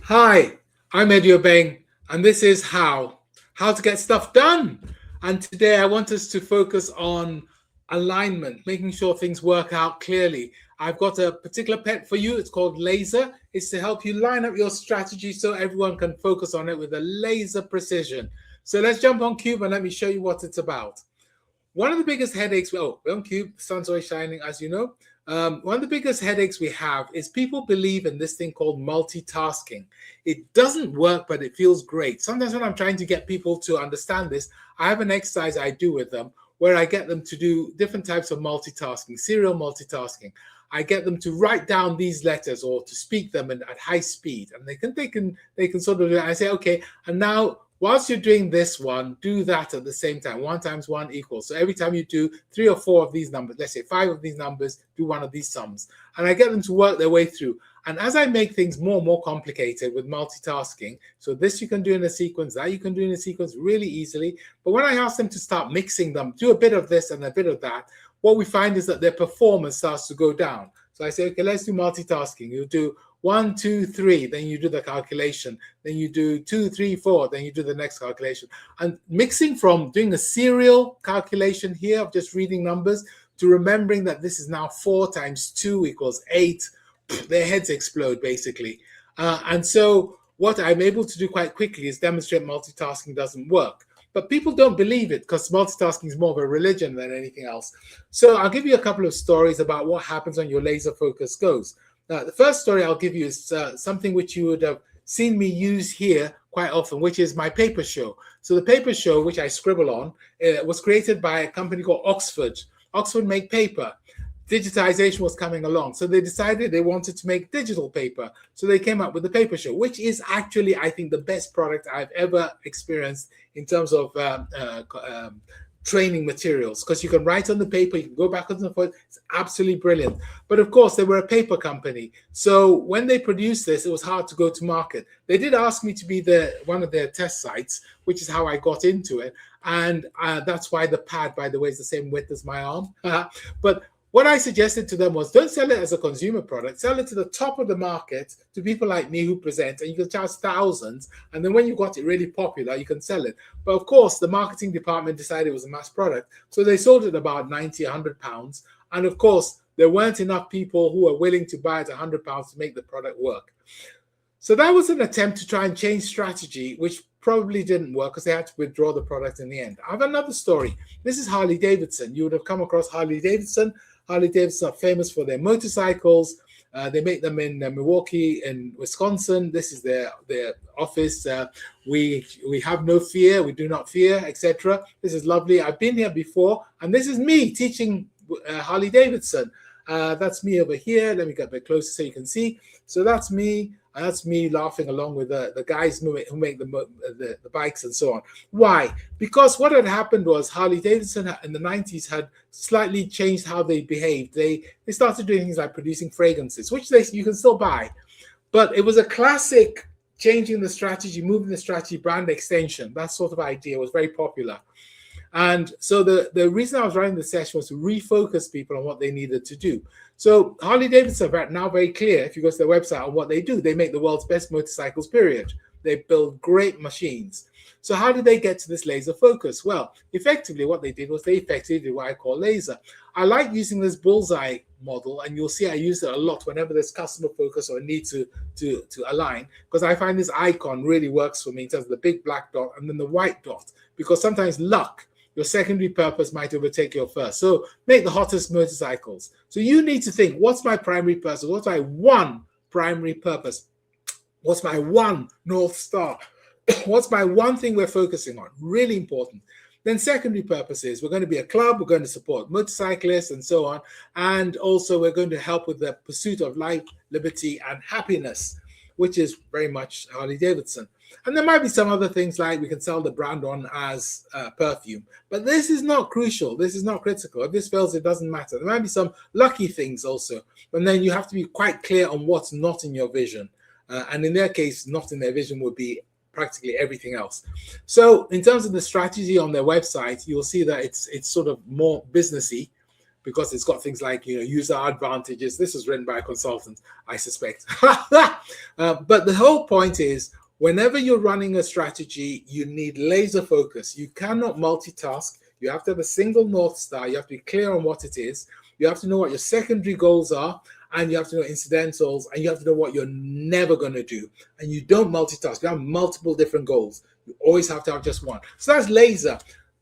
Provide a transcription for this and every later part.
Hi, I'm Obeng, and this is how to get stuff done. And today I want us to focus on alignment, making sure things work out clearly. I've got a particular pet for you. It's called Laser. It's to help you line up your strategy so everyone can focus on it with a laser precision. So let's jump on Cube and let me show you what it's about. One of the biggest headaches, we're on Cube, the sun's always shining, as you know. One of the biggest headaches we have is people believe in this thing called multitasking. It doesn't work, but it feels great. Sometimes when I'm trying to get people to understand this, I have an exercise I do with them where I get them to do different types of multitasking, serial multitasking. I get them to write down these letters or to speak them at high speed, and they can sort of do it. I say, okay, and now whilst you're doing this one, do that at the same time. 1 times 1 equals. So every time you do 3 or 4 of these numbers, let's say 5 of these numbers, do one of these sums. And I get them to work their way through. And as I make things more and more complicated with multitasking, so this you can do in a sequence, that you can do in a sequence really easily. But when I ask them to start mixing them, do a bit of this and a bit of that, what we find is that their performance starts to go down. So I say, okay, let's do multitasking. You do 1, 2, 3, then you do the calculation. Then you do 2, 3, 4, then you do the next calculation. And mixing from doing a serial calculation here of just reading numbers to remembering that this is now 4 times 2 equals 8, their heads explode basically. And so what I'm able to do quite quickly is demonstrate multitasking doesn't work. But people don't believe it because multitasking is more of a religion than anything else. So I'll give you a couple of stories about what happens when your laser focus goes. Now, the first story I'll give you is something which you would have seen me use here quite often, which is my paper show. So the paper show, which I scribble on, was created by a company called Oxford. Oxford make paper. Digitization was coming along. So they decided they wanted to make digital paper. So they came up with the paper show, which is actually, I think, the best product I've ever experienced in terms of training materials, because you can write on the paper, you can go backwards and forwards. It's absolutely brilliant. But of course, they were a paper company. So when they produced this, it was hard to go to market. They did ask me to be one of their test sites, which is how I got into it. And that's why the pad, by the way, is the same width as my arm. But what I suggested to them was, don't sell it as a consumer product, sell it to the top of the market, to people like me who present, and you can charge thousands. And then when you got it really popular, you can sell it. But of course, the marketing department decided it was a mass product. So they sold it about 90, 100 pounds. And of course, there weren't enough people who were willing to buy it 100 pounds to make the product work. So that was an attempt to try and change strategy, which probably didn't work because they had to withdraw the product in the end. I have another story. This is Harley Davidson. You would have come across Harley Davidson. Harley Davidson are famous for their motorcycles. They make them in Milwaukee in Wisconsin. This is their office. We have no fear. We do not fear, etc. This is lovely. I've been here before, and this is me teaching Harley Davidson. That's me over here. Let me get a bit closer so you can see. So that's me. That's me laughing along with the guys who make the bikes and so on. Why? Because what had happened was Harley Davidson in the 90s had slightly changed how they behaved. They started doing things like producing fragrances, which you can still buy. But it was a classic changing the strategy, moving the strategy, brand extension. That sort of idea was very popular. And so the reason I was running the session was to refocus people on what they needed to do. So Harley Davidson are now very clear, if you go to their website, on what they do. They make the world's best motorcycles, period. They build great machines. So how did they get to this laser focus? Well, effectively what they did was they effectively did what I call laser. I like using this bullseye model, and you'll see I use it a lot whenever there's customer focus or need to align, because I find this icon really works for me in terms of the big black dot and then the white dot, because sometimes luck, your secondary purpose, might overtake your first. So make the hottest motorcycles. So you need to think, what's my primary purpose? What's my one primary purpose? What's my one North Star? What's my one thing we're focusing on? Really important. Then secondary purposes, we're going to be a club, we're going to support motorcyclists and so on. And also we're going to help with the pursuit of life, liberty, and happiness, which is very much Harley Davidson. And there might be some other things like we can sell the brand on as perfume. But this is not crucial. This is not critical. If this fails, it doesn't matter. There might be some lucky things also. And then you have to be quite clear on what's not in your vision. And in their case, not in their vision would be practically everything else. So in terms of the strategy on their website, you'll see that it's sort of more businessy. because it's got things like, user advantages. This was written by a consultant, I suspect. But the whole point is, whenever you're running a strategy, you need laser focus. You cannot multitask. You have to have a single North Star. You have to be clear on what it is. You have to know what your secondary goals are, and you have to know incidentals, and you have to know what you're never going to do. And you don't multitask. You have multiple different goals. You always have to have just one. So that's laser.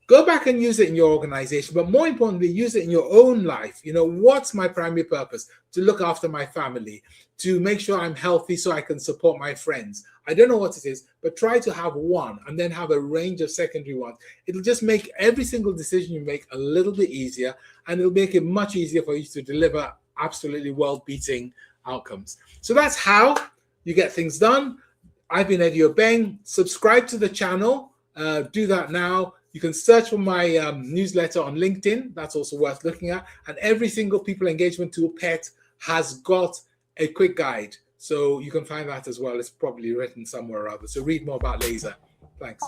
Go back and use it in your organization, but more importantly, use it in your own life. What's my primary purpose? To look after my family, to make sure I'm healthy so I can support my friends. I don't know what it is, but try to have one and then have a range of secondary ones. It'll just make every single decision you make a little bit easier, and it'll make it much easier for you to deliver absolutely world-beating outcomes. So that's how you get things done. I've been Eddie Obeng. Subscribe to the channel. Do that now. You can search for my newsletter on LinkedIn. That's also worth looking at. And every single people engagement tool pet has got a quick guide. So you can find that as well. It's probably written somewhere or other. So read more about laser. Thanks.